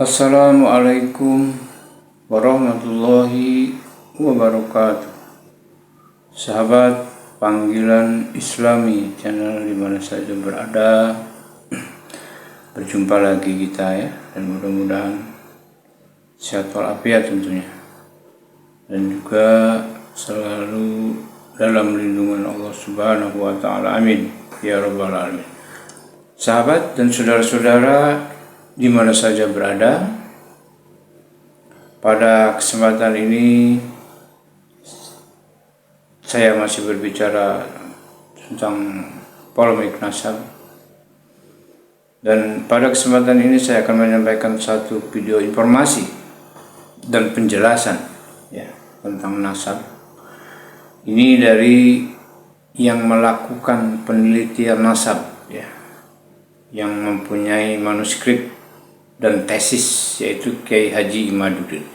Assalamualaikum warahmatullahi wabarakatuh. Sahabat panggilan Islami, channel dimana saja berada, berjumpa lagi kita ya, dan mudah-mudahan sehat walafiat tentunya, dan juga selalu dalam lindungan Allah Subhanahu wa Ta'ala. Amin ya Rabbal Alamin. Sahabat dan saudara-saudara di mana saja berada, pada kesempatan ini saya masih berbicara tentang polemik nasab, dan pada kesempatan ini saya akan menyampaikan satu video informasi dan penjelasan ya tentang nasab. Ini dari yang melakukan penelitian nasab ya, yang mempunyai manuskrip dan tesis, yaitu Kiai Haji Imaduddin.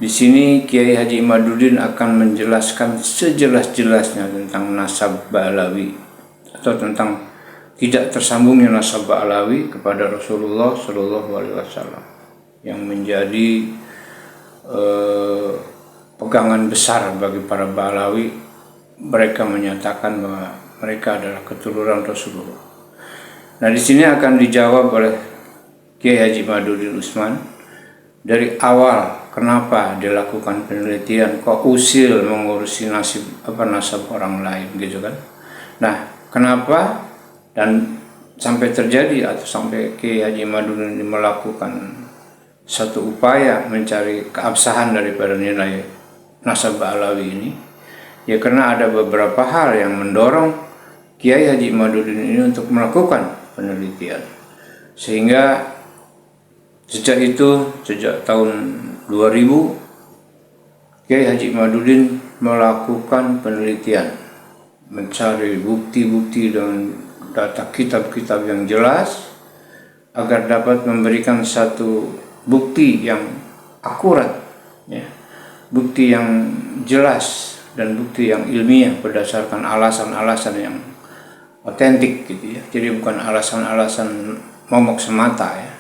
Di sini Kiai Haji Imaduddin akan menjelaskan sejelas-jelasnya tentang nasab Ba'alawi, atau tentang tidak tersambungnya nasab Ba'alawi kepada Rasulullah Shallallahu Alaihi Wasallam, yang menjadi pegangan besar bagi para Ba'alawi. Mereka menyatakan bahwa mereka adalah keturunan Rasulullah. Nah, di sini akan dijawab oleh Kiai Haji Imaduddin Utsman dari awal kenapa dilakukan penelitian, kok usil mengurusi nasab orang lain gitu kan. Nah, kenapa dan sampai terjadi atau sampai Kiai Haji Imaduddin melakukan satu upaya mencari keabsahan daripada nilai nasab Ba'alawi ini, ya karena ada beberapa hal yang mendorong Kiai Haji Imaduddin ini untuk melakukan penelitian. Sehingga sejak tahun 2000 Kiai Haji Imaduddin melakukan penelitian, mencari bukti-bukti dan data kitab-kitab yang jelas agar dapat memberikan satu bukti yang akurat ya, bukti yang jelas dan bukti yang ilmiah berdasarkan alasan-alasan yang otentik gitu ya. Jadi bukan alasan-alasan momok semata ya,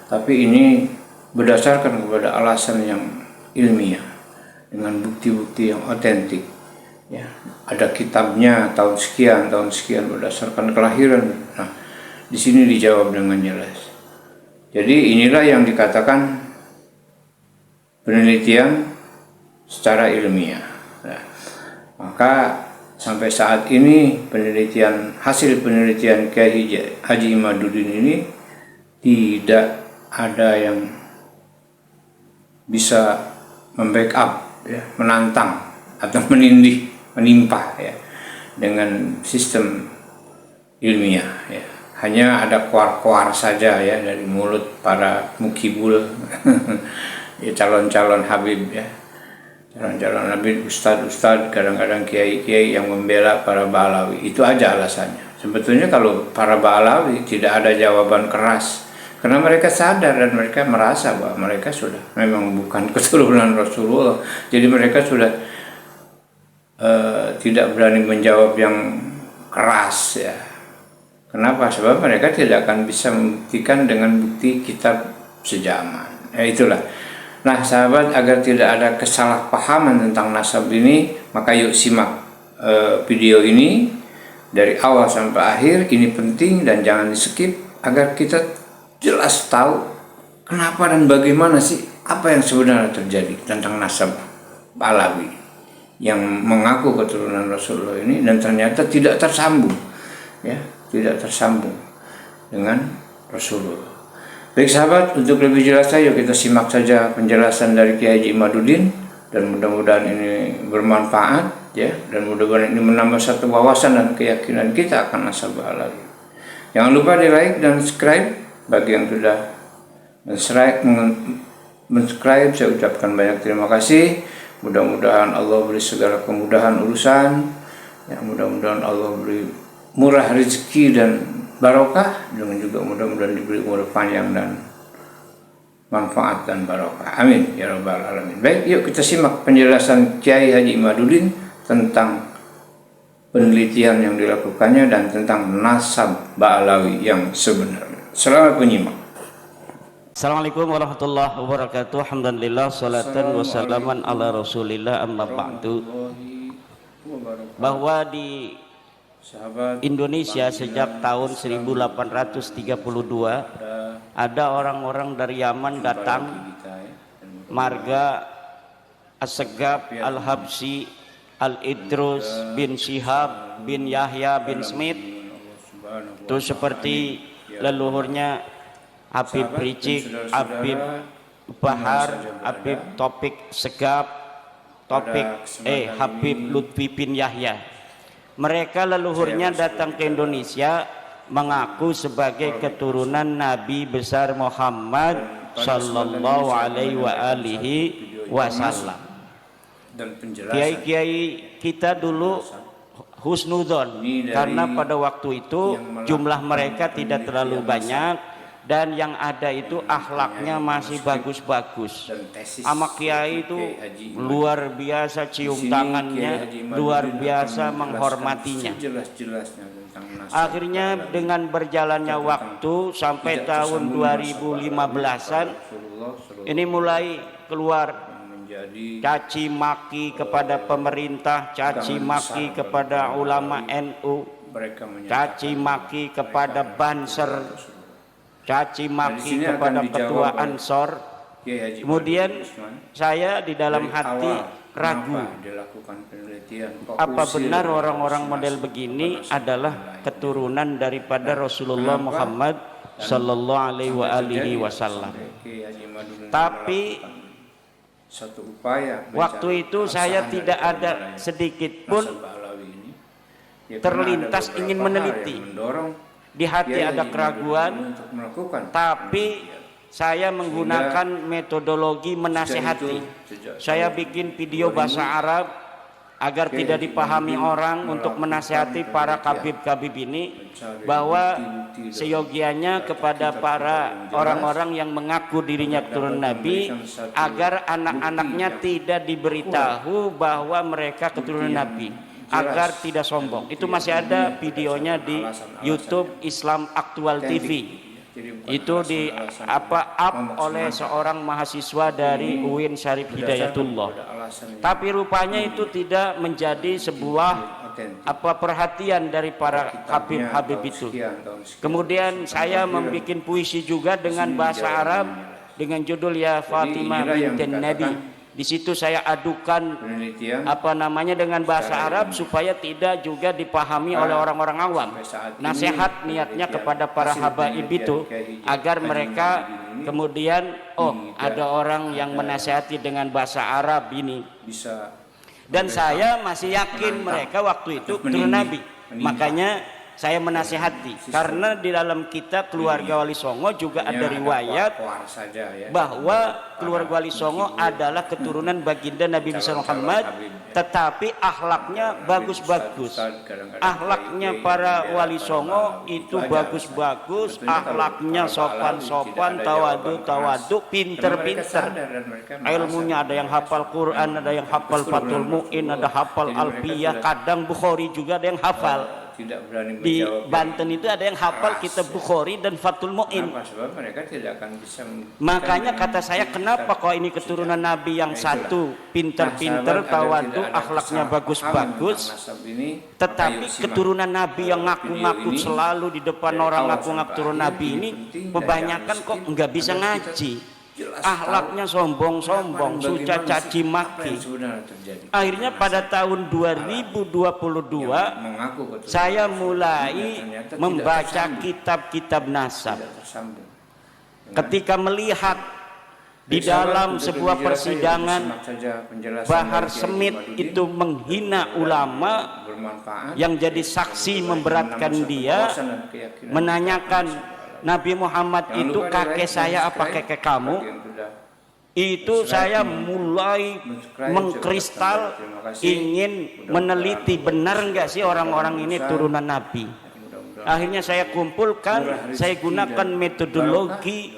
tapi ini berdasarkan kepada alasan yang ilmiah dengan bukti-bukti yang otentik ya. Ada kitabnya tahun sekian berdasarkan kelahiran. Nah, di sini dijawab dengan jelas. Jadi inilah yang dikatakan penelitian secara ilmiah. Nah, maka sampai saat ini hasil penelitian Kiai Haji Imaduddin ini tidak ada yang bisa membackup ya, menantang atau menimpa ya dengan sistem ilmiah ya. Hanya ada kuar-kuar saja ya dari mulut para mukibul ya, calon-calon habib ya, calon-calon habib, ustadz, kadang-kadang kiai-kiai yang membela para Ba'alawi. Itu aja alasannya. Sebetulnya kalau para Ba'alawi tidak ada jawaban keras, karena mereka sadar dan mereka merasa bahwa mereka sudah memang bukan keturunan Rasulullah. Jadi mereka sudah tidak berani menjawab yang keras ya. Kenapa? Sebab mereka tidak akan bisa membuktikan dengan bukti kitab sejaman. Itulah. Nah, sahabat, agar tidak ada kesalahpahaman tentang nasab ini, maka yuk simak video ini dari awal sampai akhir. Ini penting dan jangan di skip agar kita jelas tahu kenapa dan bagaimana sih, apa yang sebenarnya terjadi tentang nasab Ba'alawi yang mengaku keturunan Rasulullah ini dan ternyata tidak tersambung ya, tidak tersambung dengan Rasulullah. Baik sahabat, untuk lebih jelasnya yuk kita simak saja penjelasan dari Kiai Haji Imaduddin, dan mudah-mudahan ini bermanfaat ya, dan mudah-mudahan ini menambah satu wawasan dan keyakinan kita akan nasab Ba'alawi. Jangan lupa di like dan subscribe. Bagi yang sudah subscribe, saya ucapkan banyak terima kasih. Mudah-mudahan Allah beri segala kemudahan urusan ya, mudah-mudahan Allah beri murah rezeki dan barokah, dengan juga mudah-mudahan diberi umur panjang dan manfaat dan barokah. Amin ya Rabbal Alamin. Baik, yuk kita simak penjelasan Kiai Haji Imaduddin tentang penelitian yang dilakukannya dan tentang nasab Ba'alawi yang sebenarnya. Selamat menyimak. Assalamualaikum warahmatullahi wabarakatuh. Alhamdulillah, salatan wassalaman ala rasulillah, amma ba'du. Bahwa di Indonesia sejak tahun 1832 ada orang-orang dari Yaman datang, marga As-Segaf, Al-Habsyi, Al-Idrus bin Syihab bin Yahya bin Smith, itu seperti leluhurnya Habib Rizik, Habib Bahar, Habib Topik Segaf, Habib Lutfi bin Yahya. Mereka leluhurnya datang ke Indonesia mengaku sebagai keturunan Nabi besar Muhammad sallallahu alaihi wasallam. Kiai-kiai kita dulu husnudzon karena pada waktu itu jumlah mereka tidak terlalu banyak dan yang ada itu akhlaknya masih bagus-bagus. Ama kiai itu luar biasa, cium tangannya, luar biasa menghormatinya. Akhirnya dengan berjalannya waktu sampai tahun 2015-an ini mulai keluar caci maki kepada pemerintah, caci maki kepada ulama NU, caci maki kepada Banser, caci maki kepada ketua Ansor. Kemudian saya di dalam hati ragu, apa benar orang-orang model begini adalah keturunan daripada Rasulullah Muhammad sallallahu alaihi wasallam. Tapi waktu itu saya tidak ada sedikit pun terlintas ingin meneliti. Di hati ada keraguan, tapi saya menggunakan metodologi menasehati. Saya bikin video bahasa Arab agar tidak dipahami orang untuk menasehati para kabib-kabib ini, bahwa seyogianya kepada para orang-orang yang mengaku dirinya keturunan Nabi, agar anak-anaknya tidak diberitahu bahwa mereka keturunan Nabi, agar tidak sombong. Itu masih ada videonya di YouTube Islam Aktual TV. Itu di up oleh seorang mahasiswa dari UIN Syarif Hidayatullah. Tapi rupanya itu tidak menjadi sebuah perhatian dari para habib-habib itu. Kemudian saya membuat puisi juga dengan bahasa Arab dengan judul Ya Fatimah binti Nabi. Di situ saya adukan dengan bahasa Arab supaya tidak juga dipahami oleh orang-orang awam. Nasihat niatnya kepada para habaib itu agar mereka kemudian ada orang yang menasihati dengan bahasa Arab ini. Dan saya masih yakin mereka waktu itu keturunan Nabi. Makanya saya menasihati, karena di dalam kita keluarga Wali Songo juga ada riwayat bahwa keluarga Wali Songo adalah keturunan baginda Nabi besar Muhammad, tetapi akhlaknya bagus-bagus. Akhlaknya para Wali Songo itu bagus-bagus, akhlaknya sopan-sopan, tawadu, pinter-pinter. Ilmunya ada yang hafal Quran, ada yang hafal Fathul Mu'in, ada hafal Alfiyah, kadang Bukhari juga ada yang hafal. Di Banten itu ada yang hafal kitab Bukhari dan Fathul Mu'in. Makanya kata saya, kenapa kok ini keturunan Nabi yang satu pinter-pinter, tawadu, akhlaknya bagus-bagus, tetapi keturunan Nabi yang ngaku-ngaku selalu di depan orang ngaku-ngaku keturunan Nabi ini kebanyakan kok nggak bisa ngaji, akhlaknya sombong-sombong, suka caci maki. Akhirnya pada tahun 2022 saya mulai membaca kitab-kitab nasab. Ketika melihat di dalam sebuah persidangan Bahar Smith itu menghina ulama yang jadi saksi memberatkan dia, menanyakan Nabi Muhammad itu kakek saya apa kakek kamu, itu saya mulai mengkristal, ingin meneliti benar enggak sih orang-orang ini turunan Nabi. Akhirnya saya kumpulkan, saya gunakan metodologi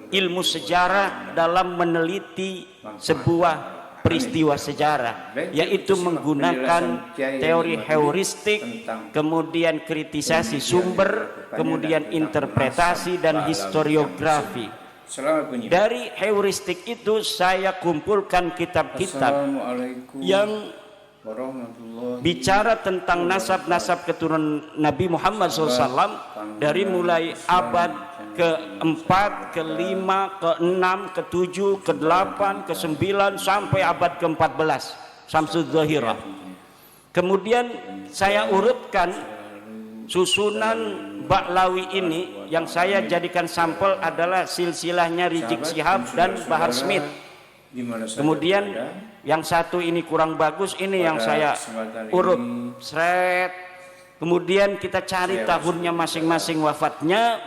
ilmu sejarah dalam meneliti sebuah peristiwa sejarah, yaitu menggunakan teori heuristik, kemudian kritisasi sumber, kemudian interpretasi dan historiografi. Selamat penyimak. Dari heuristik itu saya kumpulkan kitab-kitab yang bicara tentang nasab-nasab keturunan Nabi Muhammad SAW dari mulai abad ke-4, ke-5, ke-6, ke-7, ke-8, ke-9 sampai abad ke-14 Syamsudzahirah. Kemudian saya urutkan susunan Ba'lawi ini yang saya jadikan sampel adalah silsilahnya Rizik Syihab dan Bahar Smith. Kemudian yang satu ini kurang bagus, ini yang saya urut seret. Kemudian kita cari tahunnya masing-masing wafatnya.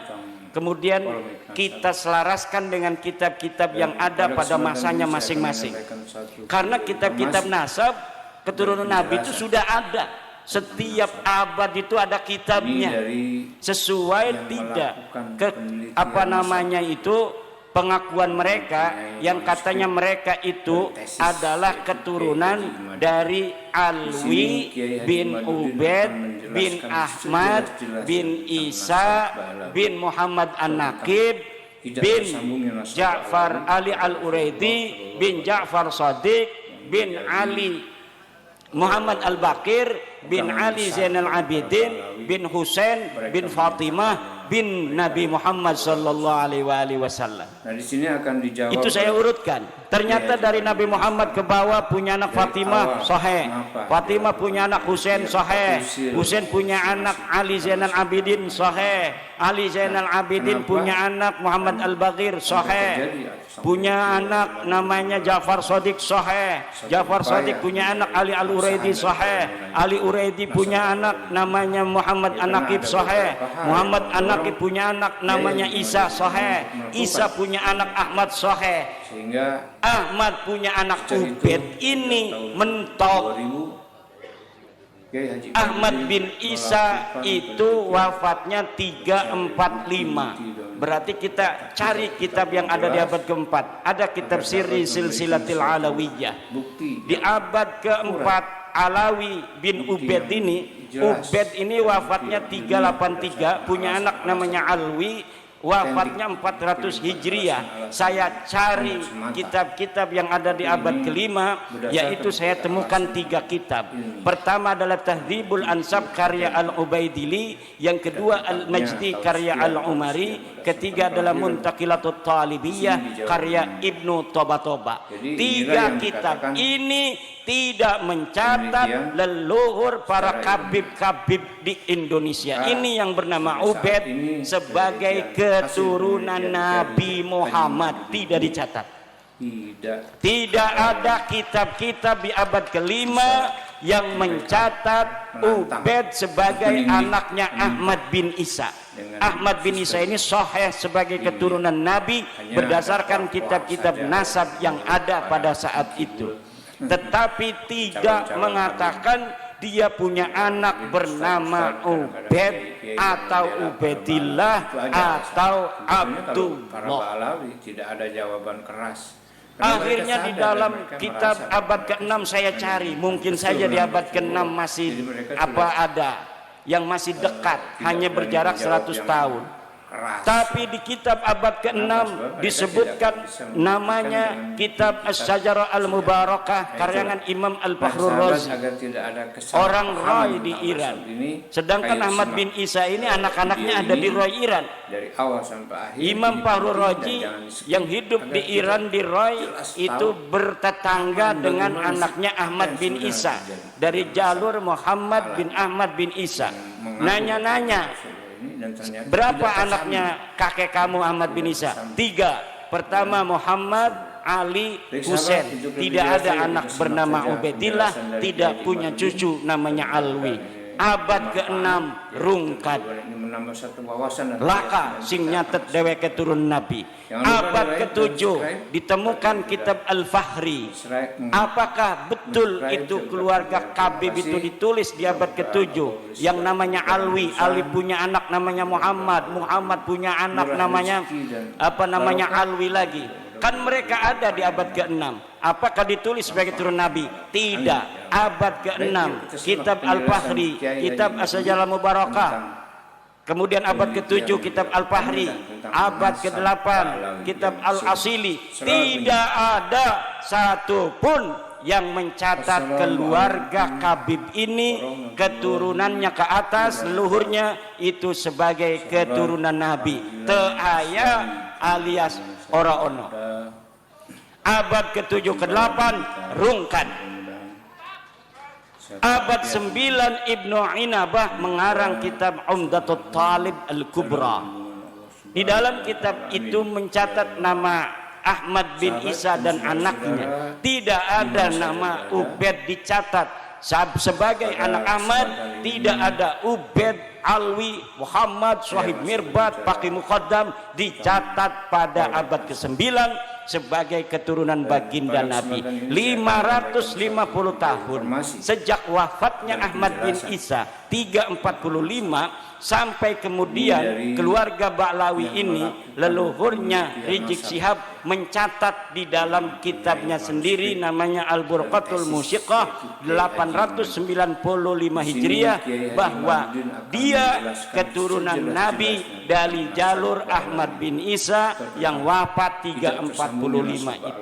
Kemudian kita selaraskan dengan kitab-kitab yang ada pada masanya masing-masing. Karena kitab-kitab nasab keturunan Nabi itu sudah ada. Setiap abad itu ada kitabnya. Sesuai tidak pengakuan mereka yang katanya mereka itu adalah keturunan dari Alwi bin Ubaid bin Ahmad bin Isa bin Muhammad An-Naqib bin Ja'far Ali Al-Uraidi bin Ja'far Shadiq bin Ali Muhammad Al-Baqir bin Ali Zainal Abidin bin Husain bin Fatimah bin Nabi Muhammad sallallahu alaihi wasallam. Nah, di sini akan dijawab. Itu saya urutkan. Ternyata dari Nabi Muhammad ke bawah punya anak Fatimah, sahih. Fatimah punya anak Husain, sahih. Husain punya anak Ali Zainal Abidin, sahih. Ali Zainal Abidin punya anak Muhammad Al-Baqir, sahih. Punya anak namanya Ja'far Shadiq, sahih. Ja'far Shadiq punya anak Ali Al-Uraidi, sahih. Ali Uraidi punya anak namanya Muhammad An-Naqib, sahih. Muhammad An-Naqib punya anak namanya Isa, sahih. Isa punya anak Ahmad, sahih. Sehingga Ahmad punya anak Ubaid, ini mentok. Ahmad bin Isa itu wafatnya 345. Berarti kita cari kitab yang ada di abad keempat. Ada kitab Sirri Silsilatil Alawiyah. Di abad keempat Alawi bin Ubaid ini, Ubaid ini wafatnya 383, punya anak namanya Alwi, wafatnya 400 Hijriah. Saya cari kitab-kitab yang ada di abad kelima, yaitu saya temukan 3 kitab. Pertama adalah Tahdzibul Ansab karya Al-Ubaidili, yang kedua Al-Majdi karya Al-Umari, ketiga adalah Muntaqilatut Talibiyah karya Ibnu Tobatoba. 3 kitab ini tidak mencatat leluhur para kabib-kabib di Indonesia. Ini yang bernama Ubaid sebagai keturunan Nabi Muhammad tidak dicatat. Tidak ada kitab-kitab di abad kelima yang mencatat Ubaid sebagai anaknya Ahmad bin Isa. Ahmad bin Isa ini sahih sebagai keturunan Nabi berdasarkan kitab-kitab nasab yang ada pada saat itu. Tetapi tidak mengatakan dia punya anak bernama Ubaid atau Ubaidillah atau Abdullah. Tidak ada jawaban keras. Akhirnya di dalam kitab abad ke-6 saya cari, mungkin saja di abad ke-6 masih ada yang masih dekat, hanya berjarak 100 tahun. Tapi di kitab abad ke-6 disebutkan namanya kitab As-Syajarah Al-Mubarakah karangan Imam Al-Fakhrur Razi, orang Rai di Iran. Sedangkan Ahmad bin Isa ini anak-anaknya ada di Rai Iran. Imam Fakhrur Razi yang hidup di Iran di Rai itu bertetangga dengan anaknya Ahmad bin Isa dari jalur Muhammad bin Ahmad bin Isa. Nanya-nanya, berapa anaknya kakek kamu Ahmad bin Isa? 3. Pertama Muhammad, Ali, Husain. Tidak ada anak bernama Ubaidillah, tidak punya cucu namanya Alwi. Abad ke-6 rungkat laka sing nyatet deweke turun Nabi. Abad ke-7 ditemukan kitab Al-Fahri. Apakah betul itu keluarga Kabib itu ditulis di abad ke-7 yang namanya Alwi? Ali punya anak namanya Muhammad, Muhammad punya anak namanya Alwi lagi. Kan mereka ada di abad ke-6. Apakah ditulis sebagai turun Nabi? Tidak. Abad ke-6 kitab Al-Fahri, kitab As-Syajarah Mubarakah Kemudian abad ke-7 kitab Al-Fahri, abad ke-8 kitab Al-Asili. Tidak ada satupun yang mencatat keluarga Khabib ini keturunannya ke atas, leluhurnya itu sebagai keturunan Nabi. Teu aya alias ora ono. Abad ke-7 ke-8 rungkan. Abad 9 Ibnu Inabah mengarang kitab Umdatul Talib Al-Kubra. Di dalam kitab itu mencatat nama Ahmad bin Isa dan anaknya. Tidak ada nama Ubaid dicatat sebagai anak Ahmad. Tidak ada Ubaid, Alwi, Muhammad, Syahid Mirbat, Faqih Muqaddam dicatat pada abad ke-9 sebagai keturunan baginda Nabi. 550 tahun sejak wafatnya Ahmad bin Isa 345 sampai kemudian keluarga Ba'lawi ini, leluhurnya Rizik Syihab mencatat di dalam kitabnya sendiri namanya Al-Burqatul Musyiqah 895 Hijriah bahwa dia keturunan Nabi dari jalur Ahmad bin Isa yang wafat 345 itu.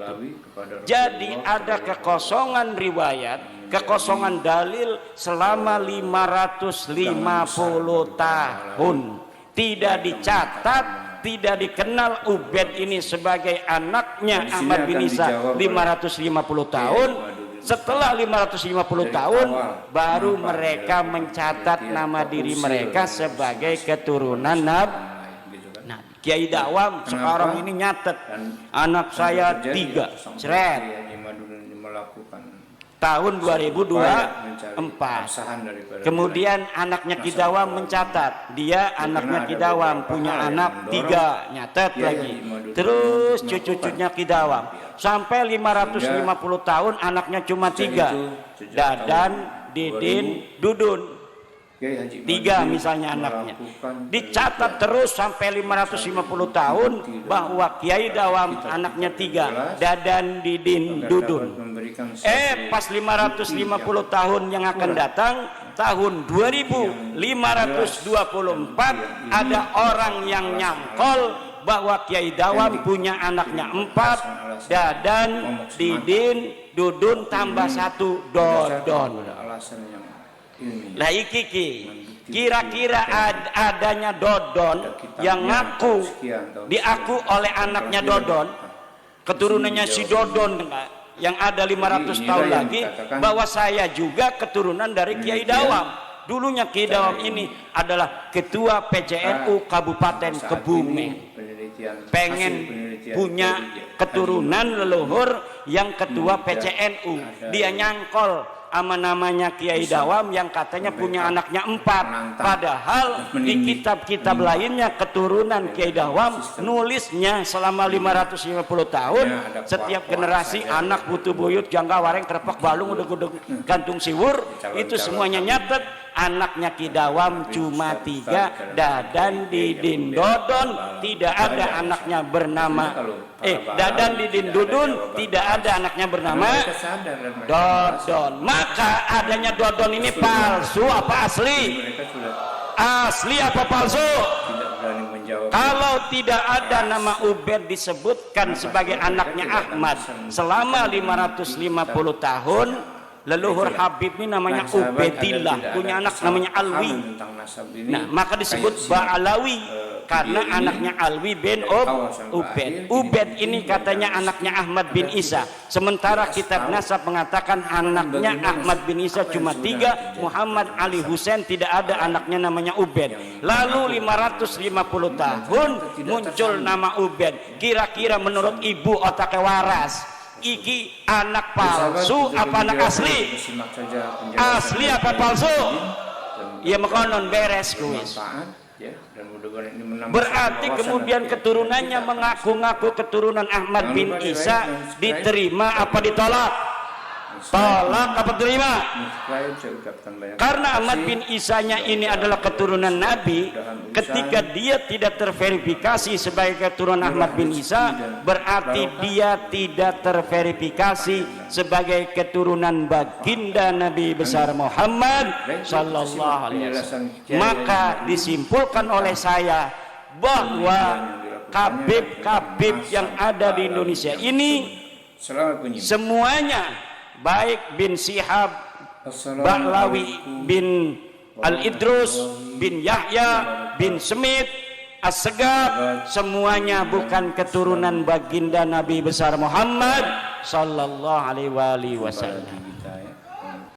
Jadi ada kekosongan riwayat, kekosongan dalil selama 550 tahun. Tidak dicatat, tidak dikenal Ubaid ini sebagai anaknya Ahmad bin Isa 550 tahun. Setelah 550 tahun baru mereka mencatat nama diri mereka sebagai keturunan Nabi. Nah, Kiai Dawam sekarang ini nyatet anak saya 3 ceret tahun 2024. Kemudian anaknya Ki Dawam mencatat, dia anaknya Ki Dawam punya anak 3 nyatet lagi. Terus cucu-cucunya Ki Dawam sampai 550 tahun anaknya cuma 3, Dadan, Didin, Dudun. 3 misalnya anaknya. Dicatat terus sampai 550 tahun bahwa Kiai Dawam anaknya 3, Dadan, Didin, Dudun. Pas 550 tahun yang akan datang, tahun 2524 ada orang yang nyangkol bahwa Kiai Dawam punya anaknya 4, Dadan, Didin, Dudun tambah 1 Dodon. Lah iki kira-kira adanya Dodon yang diaku oleh anaknya Dodon, keturunannya si Dodon yang ada 500 tahun lagi, bahwa saya juga keturunan dari Kiai Dawam. Dulunya Kiai Dawam ini adalah ketua PCNU Kabupaten Kebumen. Pengen punya keturunan leluhur yang ketua PCNU, dia nyangkol sama namanya Kiai Dawam yang katanya punya anaknya 4, padahal di kitab-kitab lainnya keturunan Kiai Dawam nulisnya selama 550 tahun setiap generasi anak butuh buyut jangka wareng terpak balung udah gantung siwur, itu semuanya nyatet anaknya Ki Dawam cuma 3, Dadan, Didin, Dodon. Tidak ada anaknya bernama Dadan, Didin, Dudun, tidak ada anaknya bernama Dodon. Maka adanya Dodon ini palsu apa asli? Asli apa palsu? Kalau tidak ada nama Ubaid disebutkan sebagai anaknya Ahmad selama 550 tahun, leluhur Habib ini namanya Ubaidillah, punya anak namanya Alwi. Nah, maka disebut Ba'alawi karena anaknya Alwi bin Ubaid. Ubaid ini katanya anaknya Ahmad bin Isa, sementara kitab nasab mengatakan anaknya Ahmad bin Isa cuma 3, Muhammad Ali Husain, tidak ada anaknya namanya Ubaid. Lalu 550 tahun muncul nama Ubaid. Kira-kira menurut ibu otaknya waras, iki anak palsu apa anak asli? Asli apa palsu? Ya makanan beres kuis. Berarti kemudian keturunannya mengaku-ngaku keturunan Ahmad bin Isa diterima apa ditolak? tolak apa terima? Muslim saya ucapkan banyak Karena terima Ahmad kasih. bin Isa-nya ini adalah keturunan Nabi. Ketika dia tidak terverifikasi sebagai keturunan Ahmad bin Isa, berarti dia tidak terverifikasi sebagai keturunan baginda Nabi besar Muhammad sallallahu alaihi wasallam. Maka disimpulkan oleh saya bahwa kabib-kabib yang ada di Indonesia ini Selamat penyimak. semuanya, baik bin Syihab, Ba'lawi bin Al-Idrus, bin Yahya, bin Smith, As-Segaf, semuanya bukan keturunan baginda Nabi besar Muhammad sallallahu alaihi wasallam.